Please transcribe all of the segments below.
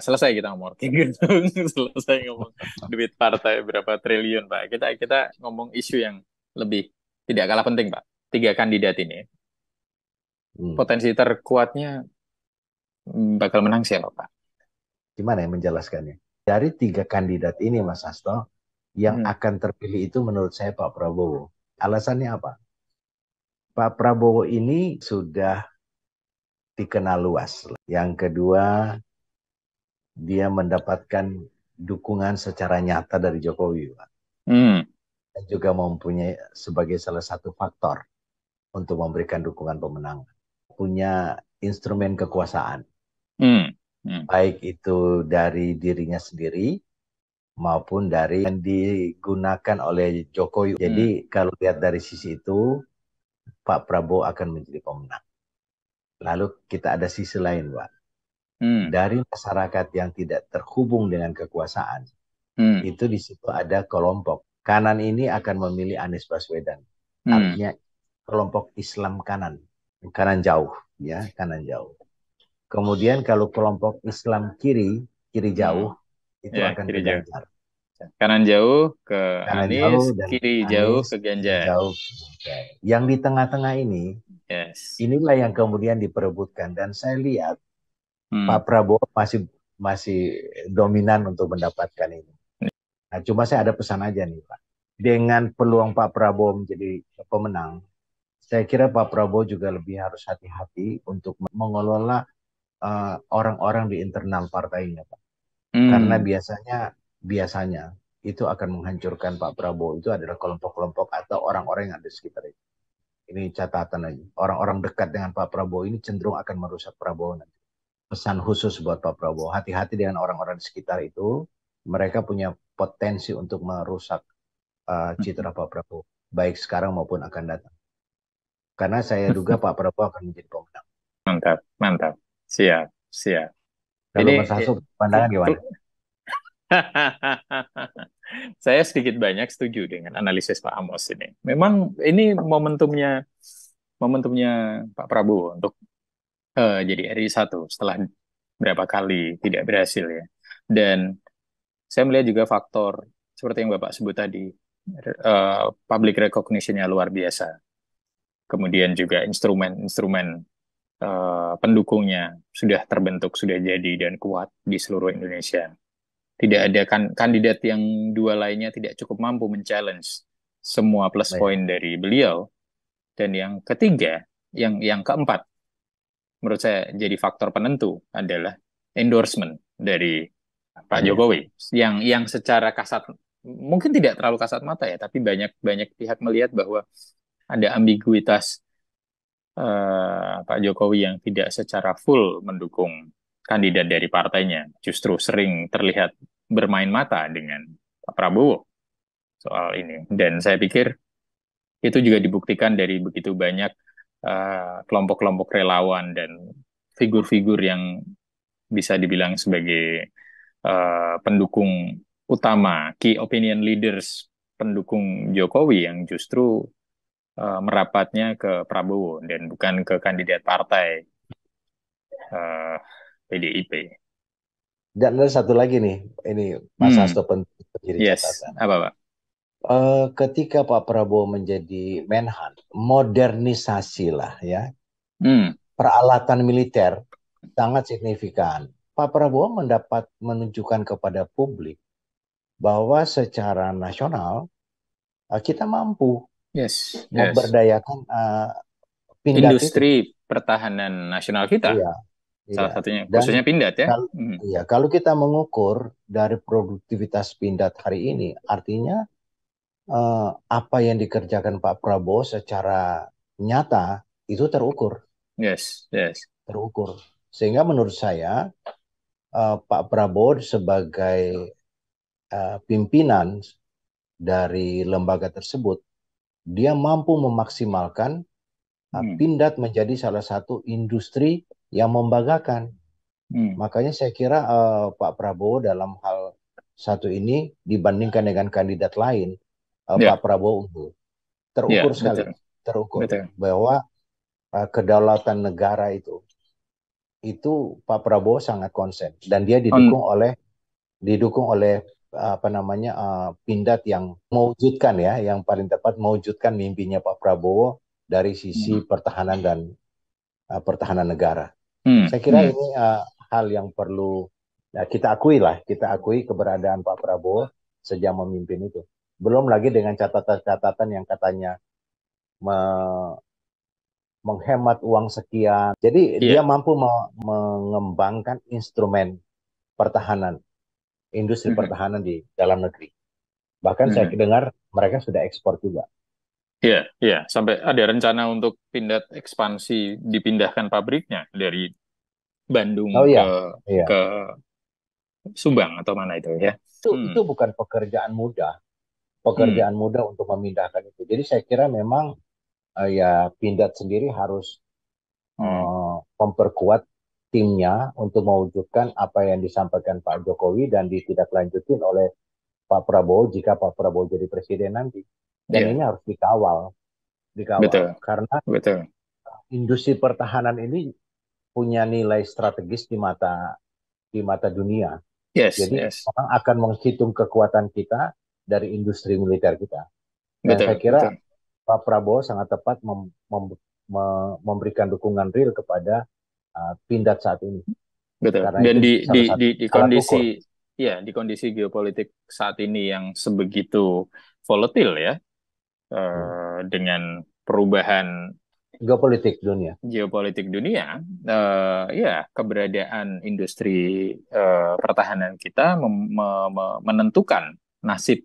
selesai kita ngomong kayak gitu. Selesai ngomong duit partai berapa triliun, Pak. Kita ngomong isu yang lebih tidak kalah penting, Pak. Tiga kandidat ini Hmm. potensi terkuatnya bakal menang siapa, Pak? Gimana ya menjelaskannya? Dari tiga kandidat ini, Mas Hasto, yang Hmm. akan terpilih itu menurut saya Pak Prabowo. Alasannya apa? Pak Prabowo ini sudah dikenal luas. Yang kedua, dia mendapatkan dukungan secara nyata dari Jokowi, Pak. Hmm. Dan juga mempunyai sebagai salah satu faktor untuk memberikan dukungan pemenangan. Punya instrumen kekuasaan, Hmm. Hmm. baik itu dari dirinya sendiri maupun dari yang digunakan oleh Jokowi. Jadi Hmm. kalau lihat dari sisi itu, Pak Prabowo akan menjadi pemenang. Lalu kita ada sisi lain, Pak. Hmm. Dari masyarakat yang tidak terhubung dengan kekuasaan, Hmm. itu di situ ada kelompok. Kanan ini akan memilih Anies Baswedan. Hmm. Artinya kelompok Islam kanan. Kanan jauh, ya, kanan jauh. Kemudian kalau kelompok Islam kiri, kiri Hmm. jauh, itu Ya, akan ke kiri jauh. Ganjar. Kanan jauh ke Kanan Anies, jauh dan kiri jauh Anies, ke kiri Ganjar. jauh. Yang di tengah-tengah ini, Yes. inilah yang kemudian diperebutkan. Dan saya lihat Hmm. Pak Prabowo masih masih dominan untuk mendapatkan ini. Nah, cuma saya ada pesan aja nih, Pak. Dengan peluang Pak Prabowo menjadi pemenang, saya kira Pak Prabowo juga lebih harus hati-hati untuk mengelola orang-orang di internal partainya, Pak. Karena Hmm. biasanya itu akan menghancurkan Pak Prabowo. Itu adalah kelompok-kelompok atau orang-orang yang ada di sekitar itu. Ini catatan aja. Orang-orang dekat dengan Pak Prabowo ini cenderung akan merusak Prabowo nanti. Pesan khusus buat Pak Prabowo. Hati-hati dengan orang-orang di sekitar itu. Mereka punya potensi untuk merusak citra Pak Prabowo. Baik sekarang maupun akan datang. Karena saya duga Pak Prabowo akan menjadi pemenang. Mantap, mantap. Siap, siap. Kalau Ini Mas Hasso, pandangan gimana? saya sedikit banyak setuju dengan analisis Pak Amos ini. Memang ini momentumnya Pak Prabowo untuk jadi RI 1 setelah berapa kali tidak berhasil ya. Dan saya melihat juga faktor seperti yang Bapak sebut tadi, public recognition-nya luar biasa. Kemudian juga instrumen-instrumen pendukungnya sudah terbentuk, sudah jadi dan kuat di seluruh Indonesia. Tidak ada kandidat yang dua lainnya tidak cukup mampu men-challenge semua plus Nah, ya. point dari beliau. Dan yang ketiga, yang keempat, menurut saya jadi faktor penentu adalah endorsement dari Pak Nah, ya. Jokowi, yang secara kasat mungkin tidak terlalu kasat mata ya, tapi banyak banyak pihak melihat bahwa ada ambiguitas Pak Jokowi yang tidak secara full mendukung kandidat dari partainya, justru sering terlihat bermain mata dengan Pak Prabowo soal ini. Dan saya pikir itu juga dibuktikan dari begitu banyak kelompok-kelompok relawan dan figur-figur yang bisa dibilang sebagai pendukung utama, key opinion leaders pendukung Jokowi yang justru merapatnya ke Prabowo dan bukan ke kandidat partai PDIP. Dan ada satu lagi nih, ini Mas Hmm, Hasto penting jadi yes. catatan. Apa, Pak? Ketika Pak Prabowo menjadi Menhan, modernisasi lah ya, Hmm, peralatan militer sangat signifikan. Pak Prabowo mendapat menunjukkan kepada publik bahwa secara nasional kita mampu yes, yes. memberdayakan Pindad itu. Industri pertahanan nasional kita, Iya, iya. salah satunya, Dan khususnya Pindad ya. kal Hmm, iya, kalau kita mengukur dari produktivitas Pindad hari ini, artinya apa yang dikerjakan Pak Prabowo secara nyata itu terukur, yes, yes. terukur. Sehingga menurut saya Pak Prabowo sebagai pimpinan dari lembaga tersebut, dia mampu memaksimalkan Hmm, Pindad menjadi salah satu industri yang membanggakan. hmm. Makanya saya kira Pak Prabowo dalam hal satu ini dibandingkan dengan kandidat lain, Pak Ya, Prabowo unggul. ya, Terukur sekali, betul, terukur betul. bahwa kedaulatan negara itu itu Pak Prabowo sangat konsen dan dia On, didukung oleh apa namanya Pindad yang mewujudkan ya, yang paling tepat mewujudkan mimpinya Pak Prabowo dari sisi hmm, pertahanan dan pertahanan negara. hmm, Saya kira hmm, ini hal yang perlu ya, kita akui keberadaan Pak Prabowo sejak memimpin itu. Belum lagi dengan catatan-catatan yang katanya me- menghemat uang sekian. Jadi dia iya, mampu mengembangkan instrumen pertahanan, industri mhm, pertahanan di dalam negeri. Bahkan saya mhm. dengar mereka sudah ekspor juga. Iya, iya, sampai ada rencana untuk pindah ekspansi, dipindahkan pabriknya dari Bandung Oh ke iya, iya. ke Subang atau mana itu ya. Hmm, Itu bukan hmm, pekerjaan mudah untuk memindahkan itu. Jadi saya kira memang ya Pindad sendiri harus hmm. memperkuat timnya untuk mewujudkan apa yang disampaikan Pak Jokowi dan ditindaklanjutin oleh Pak Prabowo jika Pak Prabowo jadi presiden nanti. Dan Iya, ini harus dikawal betul, karena betul. industri pertahanan ini punya nilai strategis di mata dunia. Yes, Jadi yes, orang akan menghitung kekuatan kita dari industri militer kita. Dan saya betul, kira betul, Pak Prabowo sangat tepat memberikan dukungan real kepada Pindad saat ini. betul. Karena Dan itu salah satu di alat kondisi, ukur. ya, di kondisi geopolitik saat ini yang sebegitu volatil ya, Hmm. dengan perubahan Geopolitik dunia. geopolitik dunia, ya, keberadaan industri pertahanan kita menentukan nasib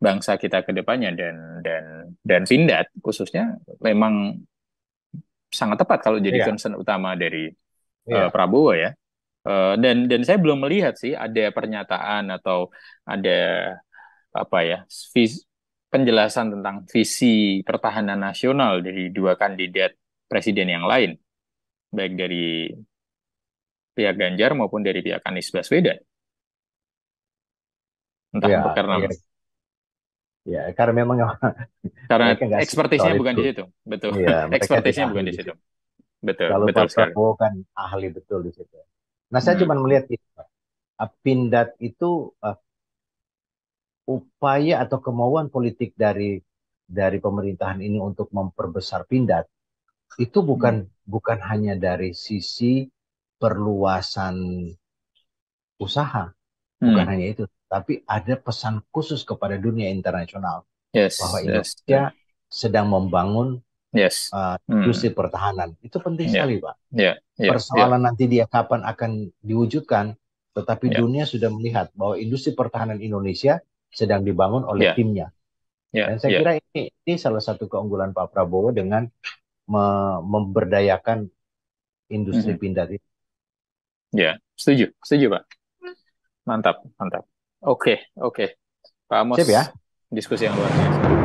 bangsa kita ke depannya, dan Pindad khususnya memang sangat tepat kalau jadi Iya, concern utama dari iya, Prabowo ya. Dan saya belum melihat sih ada pernyataan atau ada apa ya, penjelasan tentang visi pertahanan nasional dari dua kandidat presiden yang lain, baik dari pihak Ganjar maupun dari pihak Anies Baswedan. Entah iya, karena iya, iya. Karena memang karena mereka nggak siap ekspertisnya soal bukan itu. di situ, betul. Iya, mereka Ekspertisnya tidak bukan ahli di di situ, situ. betul, Kalau betul Pak sekali. Prabowo kan ahli betul di situ. Nah, saya Hmm, cuma melihat itu. Pindad itu upaya atau kemauan politik dari pemerintahan ini untuk memperbesar Pindad itu hmm, bukan hanya dari sisi perluasan usaha, bukan hmm. hanya itu, tapi ada pesan khusus kepada dunia internasional bahwa Yes, yes, Indonesia sedang membangun yes. industri Hmm, pertahanan. Itu penting ya, sekali, Pak. ya, ya, ya, Persoalan nanti dia kapan akan diwujudkan, tetapi ya, dunia sudah melihat bahwa industri pertahanan Indonesia sedang dibangun oleh ya, timnya. ya, Dan saya ya. kira ini salah satu keunggulan Pak Prabowo dengan memberdayakan industri Mhm. pindad itu. Ya, setuju, setuju, Pak. Mantap, mantap. Oke, oke. Pak Amos, Siap ya? diskusi yang luar biasa.